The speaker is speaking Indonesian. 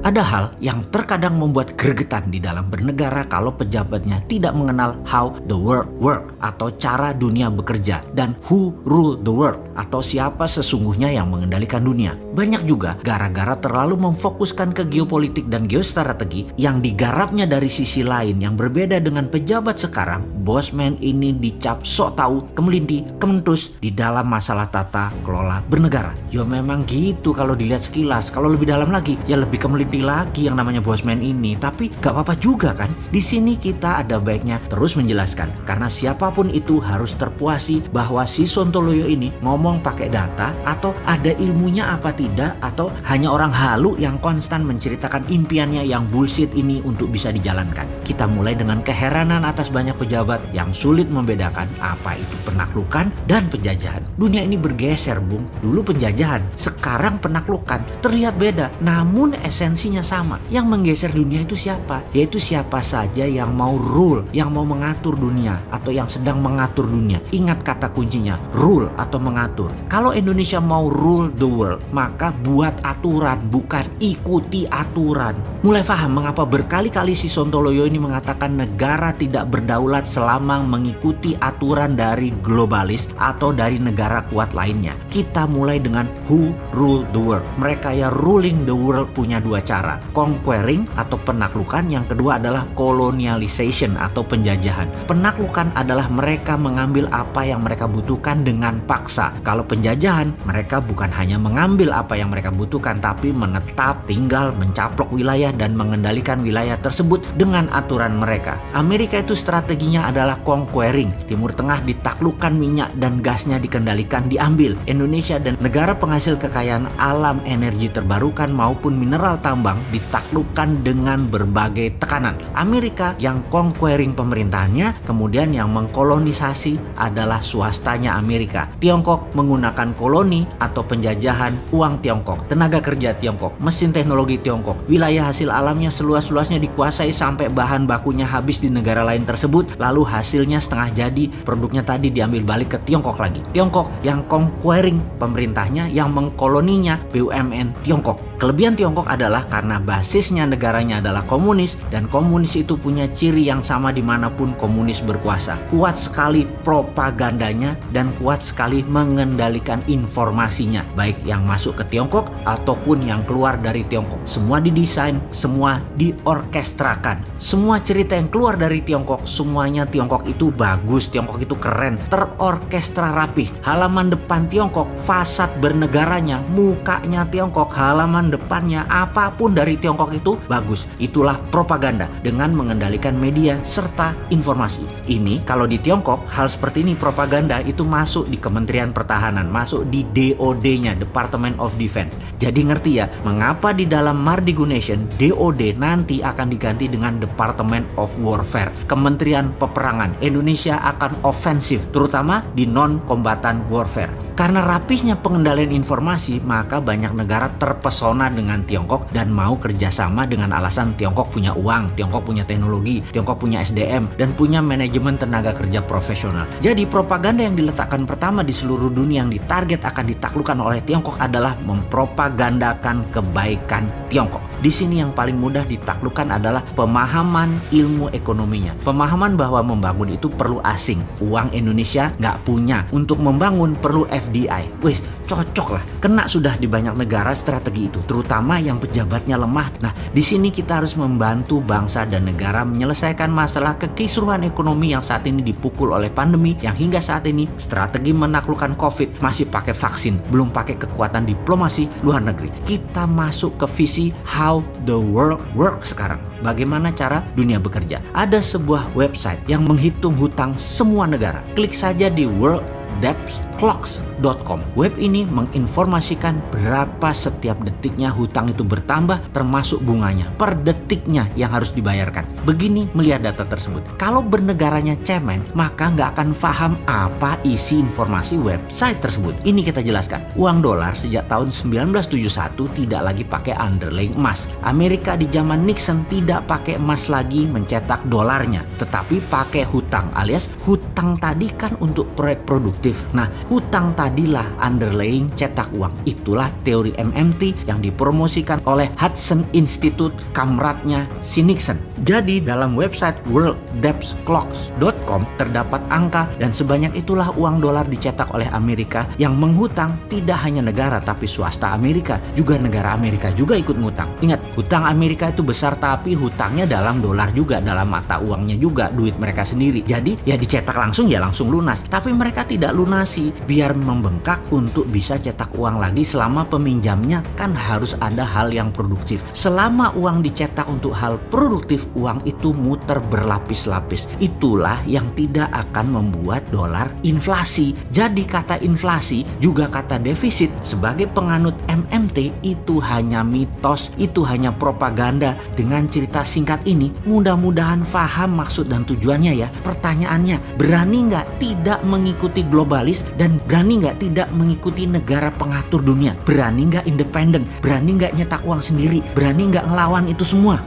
Ada hal yang terkadang membuat gregetan di dalam bernegara kalau pejabatnya tidak mengenal how the world work atau cara dunia bekerja dan who rule the world atau siapa sesungguhnya yang mengendalikan dunia. Banyak juga gara-gara terlalu memfokuskan ke geopolitik dan geostrategi yang digarapnya dari sisi lain yang berbeda dengan pejabat sekarang. Bosman ini dicap sok tahu, kemelinti, kementus di dalam masalah tata kelola bernegara. Ya memang gitu kalau dilihat sekilas. Kalau lebih dalam lagi ya lebih kemelinti lagi yang namanya Bosman ini, tapi gak apa-apa juga kan. Di sini kita ada baiknya terus menjelaskan karena siapapun itu harus terpuasi bahwa si Sontoloyo ini ngomong pakai data atau ada ilmunya apa tidak, atau hanya orang halu yang konstan menceritakan impiannya yang bullshit ini untuk bisa dijalankan. Kita mulai dengan keheranan atas banyak pejabat yang sulit membedakan apa itu penaklukan dan penjajahan. Dunia ini bergeser, Bung. Dulu penjajahan, sekarang penaklukan. Terlihat beda, namun esensinya sama. Yang menggeser dunia itu siapa? Yaitu siapa saja yang mau rule, yang mau mengatur dunia atau yang sedang mengatur dunia. Ingat kata kuncinya, rule atau mengatur. Kalau Indonesia mau rule the world, maka buat aturan, bukan ikuti aturan. Mulai paham mengapa berkali-kali si Sontoloyo ini mengatakan negara tidak berdaulat selama mengikuti aturan dari globalis atau dari negara kuat lainnya. Kita mulai dengan who rule the world. Mereka ya ruling the world punya dua cara, conquering atau penaklukan, yang kedua adalah colonialization atau penjajahan. Penaklukan adalah mereka mengambil apa yang mereka butuhkan dengan paksa. Kalau penjajahan, mereka bukan hanya mengambil apa yang mereka butuhkan, tapi menetap, tinggal, mencaplok wilayah dan mengendalikan wilayah tersebut dengan aturan mereka. Amerika itu strateginya adalah conquering. Timur Tengah ditaklukkan, minyak dan gasnya dikendalikan, diambil. Indonesia dan negara penghasil kekayaan alam, energi terbarukan maupun mineral tambang ditaklukkan dengan berbagai tekanan. Amerika yang conquering pemerintahannya, kemudian yang mengkolonisasi adalah swastanya Amerika. Tiongkok menggunakan koloni atau penjajahan, uang Tiongkok, tenaga kerja Tiongkok, mesin teknologi Tiongkok, wilayah hasil alamnya seluas-luasnya dikuasai sampai bahan bakunya habis di negara lain tersebut, lalu hasilnya setengah jadi, produknya tadi diambil balik ke Tiongkok lagi. Tiongkok yang conquering pemerintahnya, yang mengkoloninya BUMN Tiongkok. Kelebihan Tiongkok adalah karena basisnya negaranya adalah komunis, dan komunis itu punya ciri yang sama dimanapun komunis berkuasa. Kuat sekali propagandanya dan kuat sekali mengendalikan informasinya, baik yang masuk ke Tiongkok ataupun yang keluar dari Tiongkok. Semua didesain, semua diorkestrakan. Semua cerita yang keluar dari Tiongkok, semuanya Tiongkok itu bagus, Tiongkok itu keren, terorkestra rapih. Halaman depan Tiongkok, fasad bernegaranya, mukanya Tiongkok, halaman depannya, apapun dari Tiongkok itu bagus. Itulah propaganda dengan mengendalikan media serta informasi. Ini kalau di Tiongkok hal seperti ini, propaganda itu masuk di Kementerian Pertahanan, masuk di DOD-nya, Department of Defense. Jadi ngerti ya mengapa di dalam Mardigu Nation DOD nanti akan diganti dengan Department of Warfare, Kementerian Peperangan. Indonesia akan ofensif terutama di non-kombatan warfare. Karena rapihnya pengendalian informasi, maka banyak negara terpesona dengan Tiongkok dan mau kerjasama dengan alasan Tiongkok punya uang, Tiongkok punya teknologi, Tiongkok punya SDM, dan punya manajemen tenaga kerja profesional. Jadi propaganda yang diletakkan pertama di seluruh dunia yang ditarget akan ditaklukkan oleh Tiongkok adalah mempropagandakan kebaikan Tiongkok. Di sini yang paling mudah ditaklukkan adalah pemahaman ilmu ekonominya. Pemahaman bahwa membangun itu perlu asing. Uang Indonesia nggak punya. Untuk membangun perlu FDI. Wih, cocok lah. Kena sudah di banyak negara strategi itu, terutama yang pejabatnya lemah. Nah, di sini kita harus membantu bangsa dan negara menyelesaikan masalah kekisruhan ekonomi yang saat ini dipukul oleh pandemi, yang hingga saat ini strategi menaklukkan COVID masih pakai vaksin, belum pakai kekuatan diplomasi luar negeri. Kita masuk ke visi how the world works sekarang. Bagaimana cara dunia bekerja? Ada sebuah website yang menghitung hutang semua negara. Klik saja di worlddebtclocks.com. Web ini menginformasikan berapa setiap detiknya hutang itu bertambah, termasuk bunganya per detiknya yang harus dibayarkan. Begini melihat data tersebut. Kalau bernegaranya cemen, maka nggak akan paham apa isi informasi website tersebut. Ini kita jelaskan. Uang dolar sejak tahun 1971 tidak lagi pakai underlying emas. Amerika di zaman Nixon tidak pakai emas lagi mencetak dolarnya, tetapi pakai hutang, alias hutang tadi kan untuk proyek produktif. Nah, hutang tadilah underlying cetak uang. Itulah teori MMT yang dipromosikan oleh Hudson Institute, kamratnya si Nixon. Jadi dalam website worlddebtclocks.com terdapat angka, dan sebanyak itulah uang dolar dicetak oleh Amerika yang menghutang tidak hanya negara tapi swasta Amerika, juga negara Amerika juga ikut ngutang. Ingat, hutang Amerika itu besar tapi hutangnya dalam dolar juga, dalam mata uangnya juga, duit mereka sendiri. Jadi ya dicetak langsung ya langsung lunas. Tapi mereka tidak lunasi, biar membengkak untuk bisa cetak uang lagi. Selama peminjamnya kan harus ada hal yang produktif. Selama uang dicetak untuk hal produktif, uang itu muter berlapis-lapis. Itulah yang tidak akan membuat dolar inflasi. Jadi kata inflasi juga kata defisit sebagai penganut MMT itu hanya mitos, itu hanya propaganda. Dengan cerita singkat ini mudah-mudahan paham maksud dan tujuannya ya. Pertanyaannya, berani nggak tidak mengikuti globalis dan berani nggak tidak mengikuti negara pengatur dunia? Berani nggak independen? Berani nggak nyetak uang sendiri? Berani nggak ngelawan itu semua?